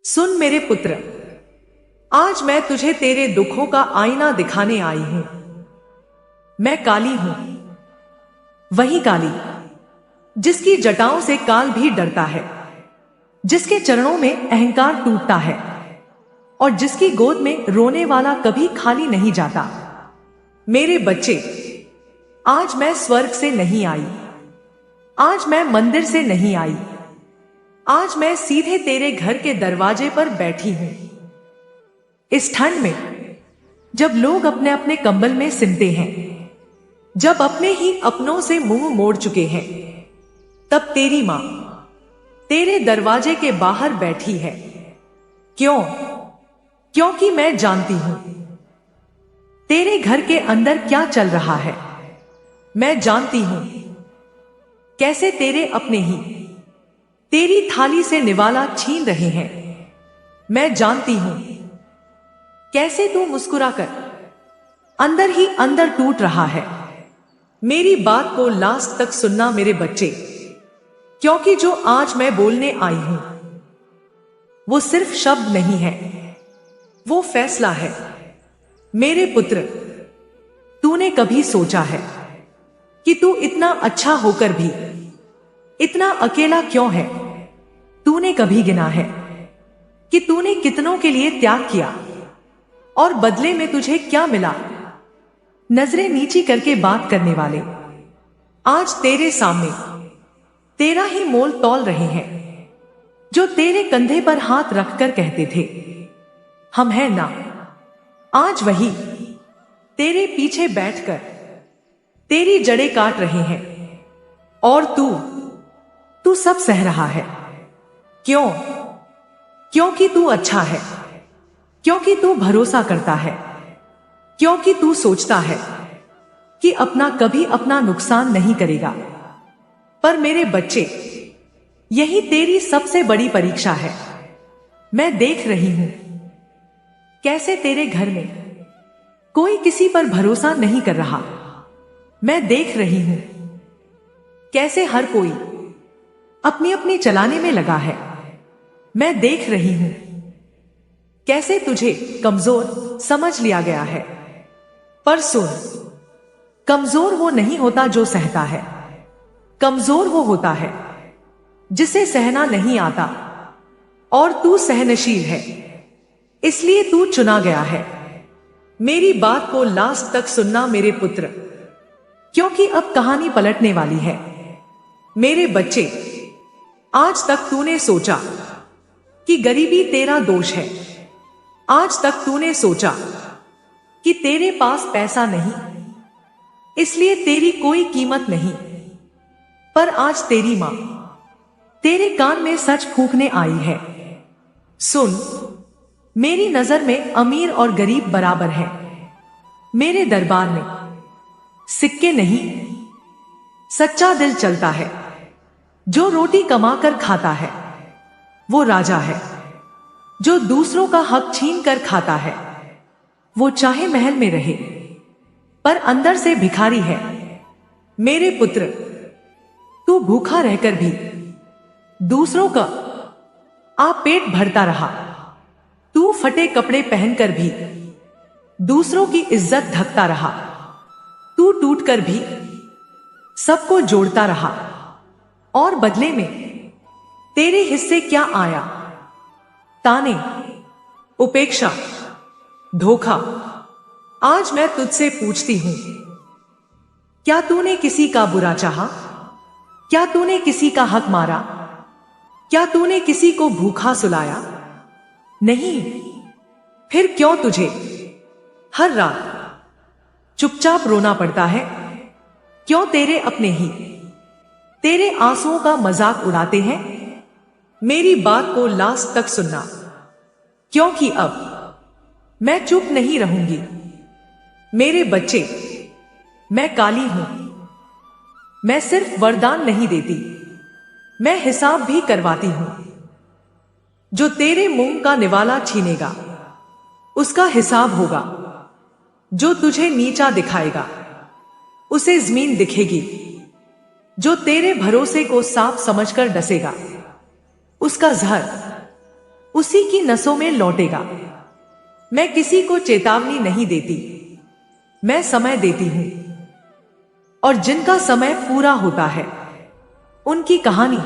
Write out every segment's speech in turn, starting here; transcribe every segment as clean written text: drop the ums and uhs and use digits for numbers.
सुन मेरे पुत्र, आज मैं तुझे तेरे दुखों का आईना दिखाने आई हूं। मैं काली हूं, वही काली जिसकी जटाओं से काल भी डरता है, जिसके चरणों में अहंकार टूटता है और जिसकी गोद में रोने वाला कभी खाली नहीं जाता। मेरे बच्चे, आज मैं स्वर्ग से नहीं आई, आज मैं मंदिर से नहीं आई, आज मैं सीधे तेरे घर के दरवाजे पर बैठी हूं। इस ठंड में जब लोग अपने अपने कंबल में सिमटे हैं, जब अपने ही अपनों से मुंह मोड़ चुके हैं, तब तेरी मां तेरे दरवाजे के बाहर बैठी है। क्यों? क्योंकि मैं जानती हूं तेरे घर के अंदर क्या चल रहा है। मैं जानती हूं कैसे तेरे अपने ही तेरी थाली से निवाला छीन रहे हैं। मैं जानती हूं कैसे तू मुस्कुराकर अंदर ही अंदर टूट रहा है। मेरी बात को लास्ट तक सुनना मेरे बच्चे, क्योंकि जो आज मैं बोलने आई हूं वो सिर्फ शब्द नहीं है, वो फैसला है। मेरे पुत्र, तूने कभी सोचा है कि तू इतना अच्छा होकर भी इतना अकेला क्यों है? तूने कभी गिना है कि तूने कितनों के लिए त्याग किया और बदले में तुझे क्या मिला? नजरें नीची करके बात करने वाले आज तेरे सामने तेरा ही मोल तौल रहे हैं। जो तेरे कंधे पर हाथ रखकर कहते थे हम हैं ना, आज वही तेरे पीछे बैठकर तेरी जड़ें काट रहे हैं। और तू सब सह रहा है। क्यों? क्योंकि तू अच्छा है, क्योंकि तू भरोसा करता है, क्योंकि तू सोचता है कि अपना कभी अपना नुकसान नहीं करेगा। पर मेरे बच्चे, यही तेरी सबसे बड़ी परीक्षा है। मैं देख रही हूं कैसे तेरे घर में कोई किसी पर भरोसा नहीं कर रहा। मैं देख रही हूं कैसे हर कोई अपनी अपनी चलाने में लगा है। मैं देख रही हूं कैसे तुझे कमजोर समझ लिया गया है। पर सुन, कमजोर वो नहीं होता जो सहता है, कमजोर वो होता है जिसे सहना नहीं आता। और तू सहनशील है, इसलिए तू चुना गया है। मेरी बात को लास्ट तक सुनना मेरे पुत्र, क्योंकि अब कहानी पलटने वाली है। मेरे बच्चे, आज तक तूने सोचा कि गरीबी तेरा दोष है, आज तक तूने सोचा कि तेरे पास पैसा नहीं, इसलिए तेरी कोई कीमत नहीं। पर आज तेरी मां तेरे कान में सच फूंकने आई है। सुन, मेरी नजर में अमीर और गरीब बराबर है। मेरे दरबार में सिक्के नहीं, सच्चा दिल चलता है। जो रोटी कमाकर खाता है वो राजा है, जो दूसरों का हक छीन कर खाता है वो चाहे महल में रहे पर अंदर से भिखारी है। मेरे पुत्र, तू भूखा रहकर भी दूसरों का आप पेट भरता रहा। तू फटे कपड़े पहनकर भी दूसरों की इज्जत ढकता रहा। तू टूटकर भी सबको जोड़ता रहा। और बदले में तेरे हिस्से क्या आया? ताने, उपेक्षा, धोखा। आज मैं तुझसे पूछती हूं, क्या तूने किसी का बुरा चाहा? क्या तूने किसी का हक मारा? क्या तूने किसी को भूखा सुलाया? नहीं। फिर क्यों तुझे हर रात चुपचाप रोना पड़ता है? क्यों तेरे अपने ही तेरे आंसुओं का मजाक उड़ाते हैं? मेरी बात को लास्ट तक सुनना, क्योंकि अब मैं चुप नहीं रहूंगी। मेरे बच्चे, मैं काली हूं। मैं सिर्फ वरदान नहीं देती, मैं हिसाब भी करवाती हूं। जो तेरे मुंह का निवाला छीनेगा उसका हिसाब होगा। जो तुझे नीचा दिखाएगा उसे जमीन दिखेगी। जो तेरे भरोसे को सांप समझकर डसेगा उसका जहर उसी की नसों में लौटेगा। मैं किसी को चेतावनी नहीं देती, मैं समय देती हूं, और जिनका समय पूरा होता है उनकी कहानी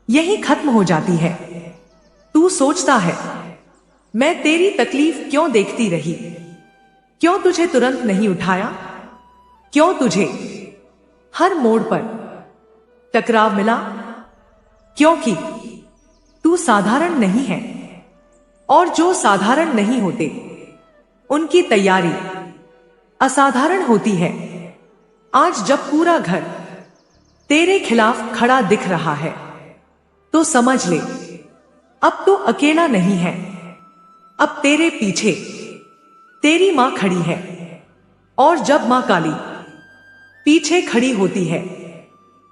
यही खत्म हो जाती है। तू सोचता है मैं तेरी तकलीफ क्यों देखती रही, क्यों तुझे तुरंत नहीं उठाया, क्यों तुझे हर मोड़ पर टकराव मिला? क्योंकि तू साधारण नहीं है, और जो साधारण नहीं होते उनकी तैयारी असाधारण होती है। आज जब पूरा घर तेरे खिलाफ खड़ा दिख रहा है तो समझ ले अब तो अकेला नहीं है। अब तेरे पीछे तेरी मां खड़ी है, और जब मां काली पीछे खड़ी होती है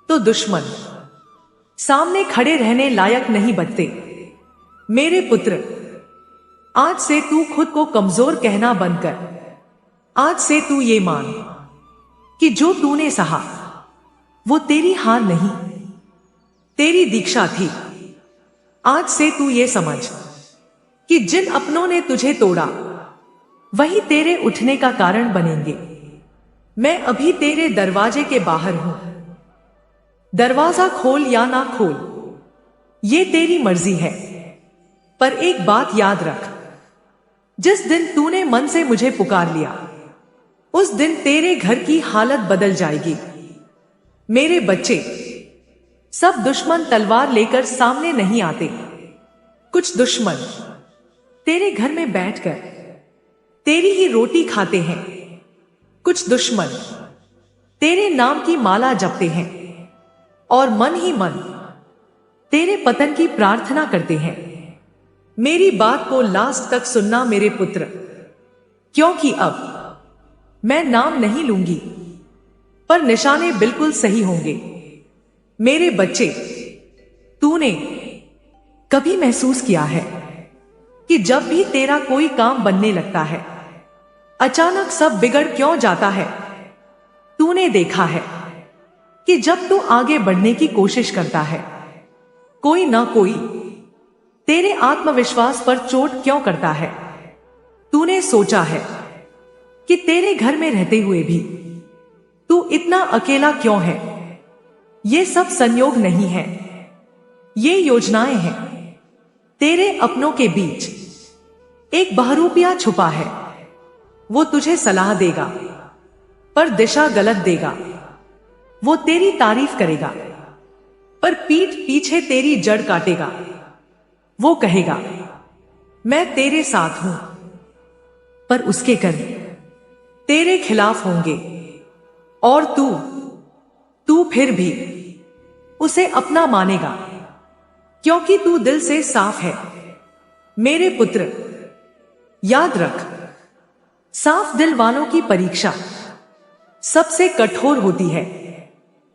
तो दुश्मन सामने खड़े रहने लायक नहीं बचते। मेरे पुत्र, आज से तू खुद को कमजोर कहना बंद कर। आज से तू ये मान कि जो तूने सहा वो तेरी हार नहीं, तेरी दीक्षा थी। आज से तू ये समझ कि जिन अपनों ने तुझे तोड़ा वही तेरे उठने का कारण बनेंगे। मैं अभी तेरे दरवाजे के बाहर हूं। दरवाजा खोल या ना खोल ये तेरी मर्जी है, पर एक बात याद रख, जिस दिन तूने मन से मुझे पुकार लिया उस दिन तेरे घर की हालत बदल जाएगी। मेरे बच्चे, सब दुश्मन तलवार लेकर सामने नहीं आते। कुछ दुश्मन तेरे घर में बैठकर तेरी ही रोटी खाते हैं। कुछ दुश्मन तेरे नाम की माला जपते हैं और मन ही मन तेरे पतन की प्रार्थना करते हैं। मेरी बात को लास्ट तक सुनना मेरे पुत्र, क्योंकि अब मैं नाम नहीं लूंगी पर निशाने बिल्कुल सही होंगे। मेरे बच्चे, तूने कभी महसूस किया है कि जब भी तेरा कोई काम बनने लगता है अचानक सब बिगड़ क्यों जाता है? तूने देखा है कि जब तू आगे बढ़ने की कोशिश करता है कोई ना कोई तेरे आत्मविश्वास पर चोट क्यों करता है? तूने सोचा है कि तेरे घर में रहते हुए भी तू इतना अकेला क्यों है? ये सब संयोग नहीं है, ये योजनाएं हैं। तेरे अपनों के बीच एक बहरूपिया छुपा है। वो तुझे सलाह देगा पर दिशा गलत देगा। वो तेरी तारीफ करेगा पर पीठ पीछे तेरी जड़ काटेगा। वो कहेगा मैं तेरे साथ हूं, पर उसके कर्म तेरे खिलाफ होंगे, और तू फिर भी उसे अपना मानेगा, क्योंकि तू दिल से साफ है। मेरे पुत्र, याद रख, साफ दिल वालों की परीक्षा सबसे कठोर होती है।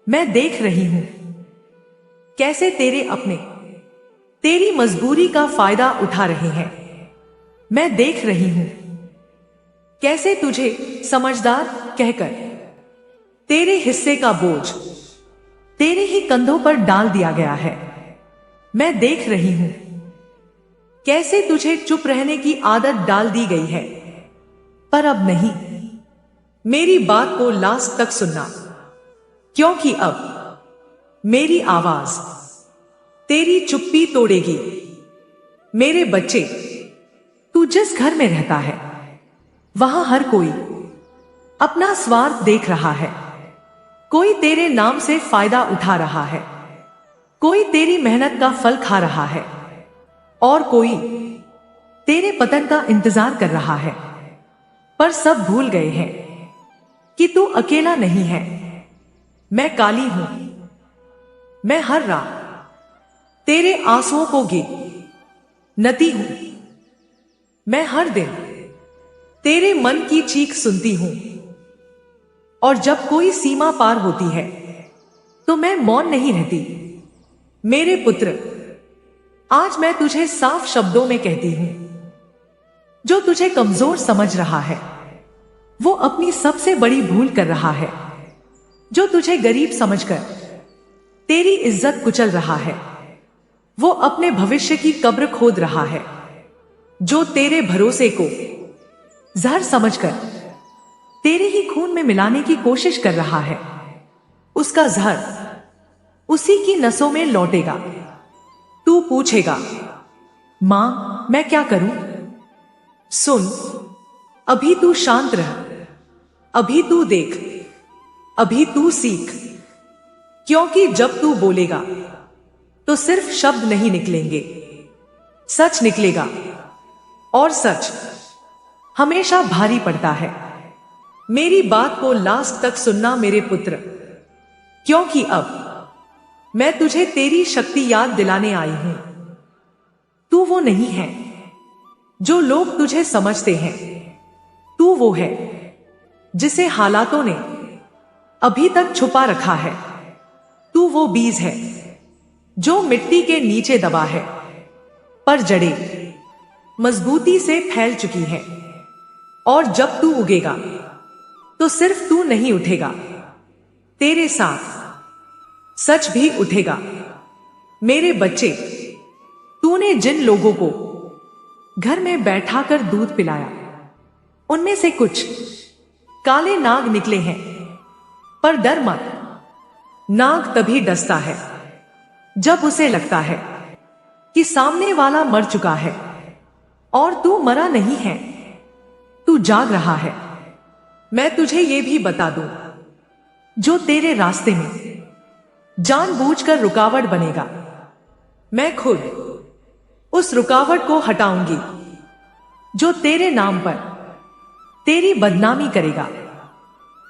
मैं देख रही हूं कैसे तेरे अपने तेरी मजबूरी का फायदा उठा रहे हैं। मैं देख रही हूं कैसे तुझे समझदार कहकर तेरे हिस्से का बोझ तेरे ही कंधों पर डाल दिया गया है। मैं देख रही हूं कैसे तुझे चुप रहने की आदत डाल दी गई है, पर अब नहीं। मेरी बात को लास्ट तक सुनना, क्योंकि अब मेरी आवाज तेरी चुप्पी तोड़ेगी। मेरे बच्चे, तू जिस घर में रहता है वहां हर कोई अपना स्वार्थ देख रहा है। कोई तेरे नाम से फायदा उठा रहा है, कोई तेरी मेहनत का फल खा रहा है, और कोई तेरे पतन का इंतजार कर रहा है। पर सब भूल गए हैं कि तू अकेला नहीं है। मैं काली हूं। मैं हर रात तेरे आंसुओं को गिनती हूं। मैं हर दिन तेरे मन की चीख सुनती हूं, और जब कोई सीमा पार होती है तो मैं मौन नहीं रहती। मेरे पुत्र, आज मैं तुझे साफ शब्दों में कहती हूं, जो तुझे कमजोर समझ रहा है वो अपनी सबसे बड़ी भूल कर रहा है। जो तुझे गरीब समझकर तेरी इज्जत कुचल रहा है वो अपने भविष्य की कब्र खोद रहा है, जो तेरे भरोसे को जहर समझकर तेरे ही खून में मिलाने की कोशिश कर रहा है। उसका जहर उसी की नसों में लौटेगा। तू पूछेगा, मां, मैं क्या करूं? सुन, अभी तू शांत रह, अभी तू देख, अभी तू सीख, क्योंकि जब तू बोलेगा तो सिर्फ शब्द नहीं निकलेंगे, सच निकलेगा। और सच हमेशा भारी पड़ता है। मेरी बात को लास्ट तक सुनना मेरे पुत्र, क्योंकि अब मैं तुझे तेरी शक्ति याद दिलाने आई हूं। तू वो नहीं है जो लोग तुझे समझते हैं। तू वो है जिसे हालातों ने अभी तक छुपा रखा है। तू वो बीज है जो मिट्टी के नीचे दबा है, पर जड़ें मजबूती से फैल चुकी हैं। और जब तू उगेगा तो सिर्फ तू नहीं उठेगा, तेरे साथ सच भी उठेगा। मेरे बच्चे, तूने जिन लोगों को घर में बैठाकर दूध पिलाया, उनमें से कुछ काले नाग निकले हैं। पर डर मत, नाग तभी डसता है जब उसे लगता है कि सामने वाला मर चुका है और तू मरा नहीं है, तू जाग रहा है। मैं तुझे यह भी बता दूं, जो तेरे रास्ते में जानबूझकर रुकावट बनेगा, मैं खुद उस रुकावट को हटाऊंगी। जो तेरे नाम पर तेरी बदनामी करेगा,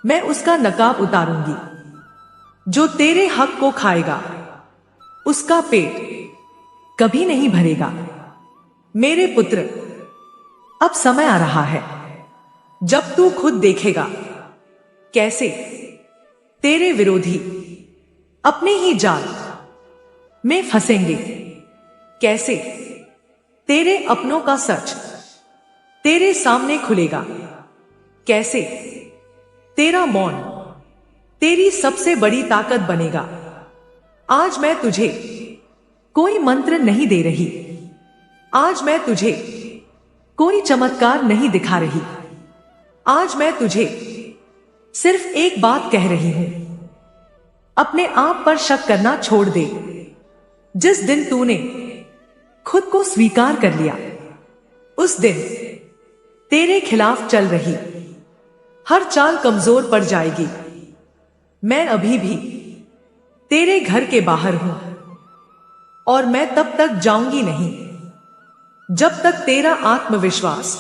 मैं उसका नकाब उतारूंगी। जो तेरे हक को खाएगा, उसका पेट कभी नहीं भरेगा। मेरे पुत्र, अब समय आ रहा है जब तू खुद देखेगा कैसे तेरे विरोधी अपने ही जाल में फंसेंगे, कैसे तेरे अपनों का सच तेरे सामने खुलेगा, कैसे तेरा मौन तेरी सबसे बड़ी ताकत बनेगा। आज मैं तुझे कोई मंत्र नहीं दे रही, आज मैं तुझे कोई चमत्कार नहीं दिखा रही। आज मैं तुझे सिर्फ एक बात कह रही हूं, अपने आप पर शक करना छोड़ दे। जिस दिन तूने खुद को स्वीकार कर लिया, उस दिन तेरे खिलाफ चल रही हर चाल कमजोर पड़ जाएगी। मैं अभी भी तेरे घर के बाहर हूं और मैं तब तक जाऊंगी नहीं जब तक तेरा आत्मविश्वास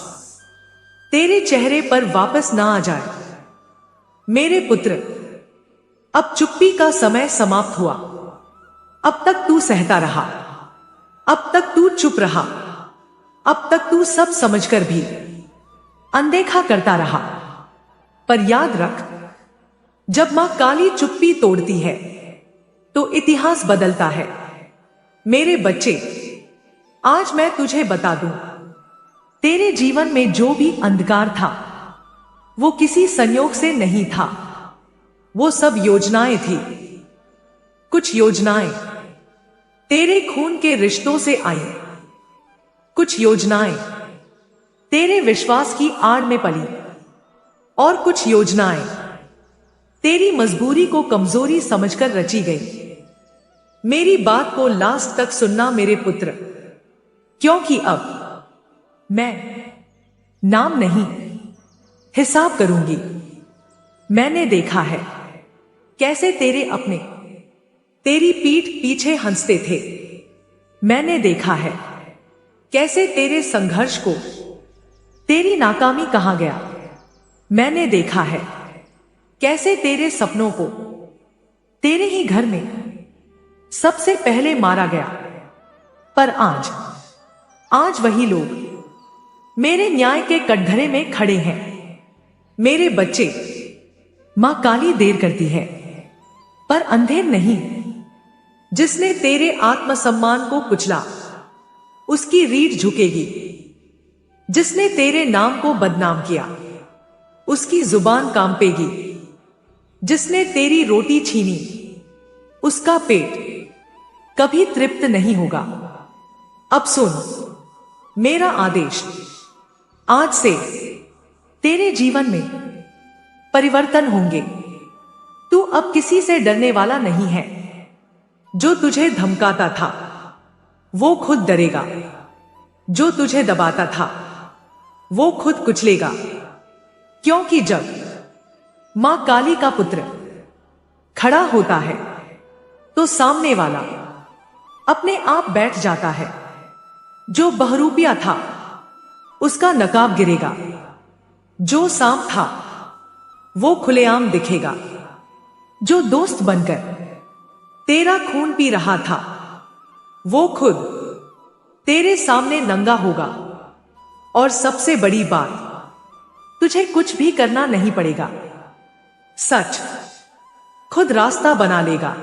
तेरे चेहरे पर वापस ना आ जाए। मेरे पुत्र, अब चुप्पी का समय समाप्त हुआ। अब तक तू सहता रहा, अब तक तू चुप रहा, अब तक तू सब समझकर भी अनदेखा करता रहा। पर याद रख, जब मां काली चुप्पी तोड़ती है तो इतिहास बदलता है। मेरे बच्चे, आज मैं तुझे बता दूं, तेरे जीवन में जो भी अंधकार था वो किसी संयोग से नहीं था, वो सब योजनाएं थी। कुछ योजनाएं तेरे खून के रिश्तों से आई, कुछ योजनाएं तेरे विश्वास की आड़ में पली, और कुछ योजनाएं तेरी मजबूरी को कमजोरी समझकर रची गई। मेरी बात को लास्ट तक सुनना मेरे पुत्र, क्योंकि अब मैं नाम नहीं, हिसाब करूंगी। मैंने देखा है कैसे तेरे अपने तेरी पीठ पीछे हंसते थे। मैंने देखा है कैसे तेरे संघर्ष को तेरी नाकामी कहा गया। मैंने देखा है कैसे तेरे सपनों को तेरे ही घर में सबसे पहले मारा गया। पर आज वही लोग मेरे न्याय के कटघरे में खड़े हैं। मेरे बच्चे, मां काली देर करती है पर अंधेर नहीं। जिसने तेरे आत्मसम्मान को कुचला, उसकी रीढ़ झुकेगी। जिसने तेरे नाम को बदनाम किया, उसकी जुबान कांपेगी। जिसने तेरी रोटी छीनी, उसका पेट कभी तृप्त नहीं होगा। अब सुन मेरा आदेश, आज से तेरे जीवन में परिवर्तन होंगे। तू अब किसी से डरने वाला नहीं है। जो तुझे धमकाता था वो खुद डरेगा, जो तुझे दबाता था वो खुद कुचलेगा। क्योंकि जब मां काली का पुत्र खड़ा होता है तो सामने वाला अपने आप बैठ जाता है। जो बहरूपिया था उसका नकाब गिरेगा, जो सांप था वो खुलेआम दिखेगा, जो दोस्त बनकर तेरा खून पी रहा था वो खुद तेरे सामने नंगा होगा। और सबसे बड़ी बात, तुझे कुछ भी करना नहीं पड़ेगा। सच खुद रास्ता बना लेगा।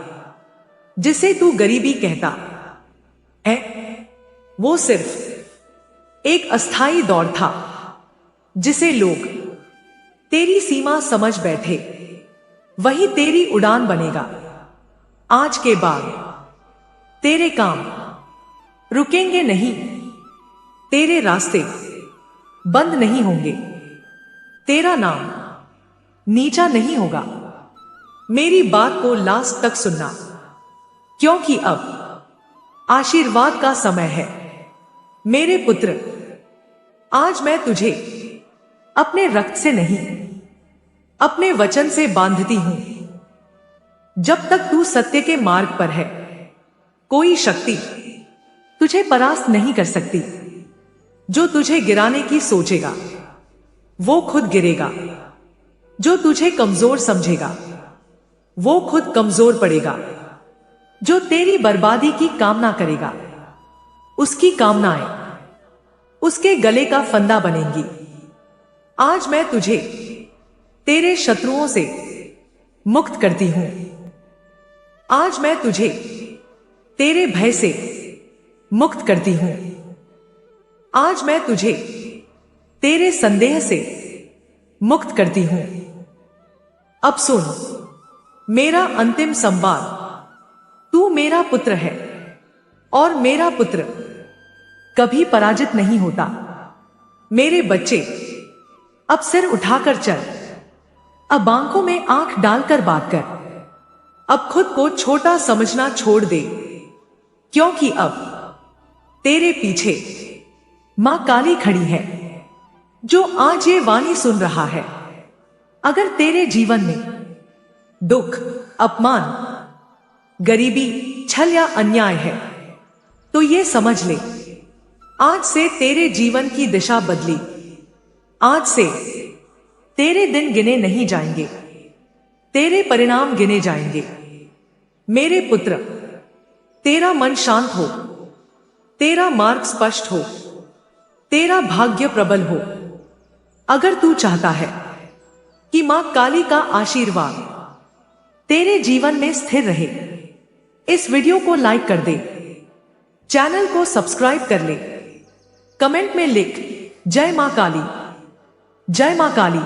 जिसे तू गरीबी कहता है वो सिर्फ एक अस्थाई दौर था, जिसे लोग तेरी सीमा समझ बैठे वही तेरी उड़ान बनेगा। आज के बाद तेरे काम रुकेंगे नहीं, तेरे रास्ते बंद नहीं होंगे, तेरा नाम नीचा नहीं होगा। मेरी बात को लास्ट तक सुनना, क्योंकि अब आशीर्वाद का समय है। मेरे पुत्र, आज मैं तुझे अपने रक्त से नहीं अपने वचन से बांधती हूं। जब तक तू सत्य के मार्ग पर है कोई शक्ति तुझे परास्त नहीं कर सकती। जो तुझे गिराने की सोचेगा वो खुद गिरेगा, जो तुझे कमजोर समझेगा वो खुद कमजोर पड़ेगा। जो तेरी बर्बादी की कामना करेगा उसकी कामनाएं उसके गले का फंदा बनेंगी। आज मैं तुझे तेरे शत्रुओं से मुक्त करती हूं। आज मैं तुझे तेरे भय से मुक्त करती हूं। आज मैं तुझे तेरे संदेह से मुक्त करती हूं। अब सुन मेरा अंतिम संवाद। तू मेरा पुत्र है और मेरा पुत्र कभी पराजित नहीं होता। मेरे बच्चे, अब सिर उठाकर चल, अब आंखों में आंख डालकर बात कर। अब खुद को छोटा समझना छोड़ दे, क्योंकि अब तेरे पीछे मां काली खड़ी है, जो आज ये वाणी सुन रहा है। अगर तेरे जीवन में दुख, अपमान, गरीबी, छल या अन्याय है तो ये समझ ले, आज से तेरे जीवन की दिशा बदली। आज से तेरे दिन गिने नहीं जाएंगे, तेरे परिणाम गिने जाएंगे। मेरे पुत्र, तेरा मन शांत हो, तेरा मार्ग स्पष्ट हो, तेरा भाग्य प्रबल हो। अगर तू चाहता है कि मां काली का आशीर्वाद तेरे जीवन में स्थिर रहे, इस वीडियो को लाइक कर दे, चैनल को सब्सक्राइब कर ले, कमेंट में लिख जय मां काली, जय मां काली।